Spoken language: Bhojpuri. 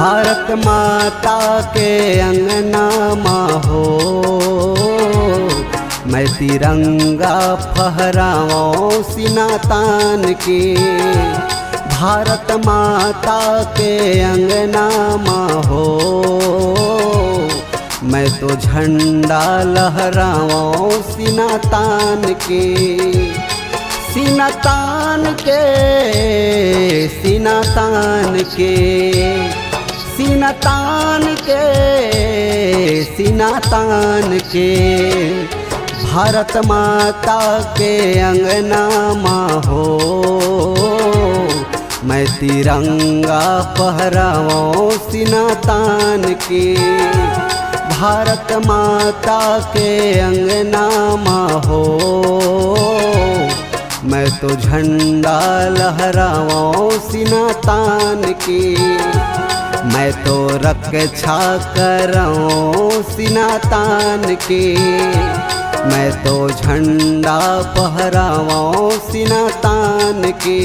भारत माता के अंगना माँ हो, मैं तिरंगा फहराऊं सीना तान के। भारत माता के अंगना माँ हो, मैं तो झंडा लहराऊं सीना तान के। सीना तान के, सीना तान के, सीना तान के, सीना तान के। भारत माता के अंगना माँ हो, मैं तिरंगा फहराऊं सीना तान के। भारत माता के अंगना माँ हो, मैं तो झंडा लहराऊं सीना तान के। मैं तो रक्षा कराऊं सीना तान के। मैं तो झंडा फहराऊं सीना तान के।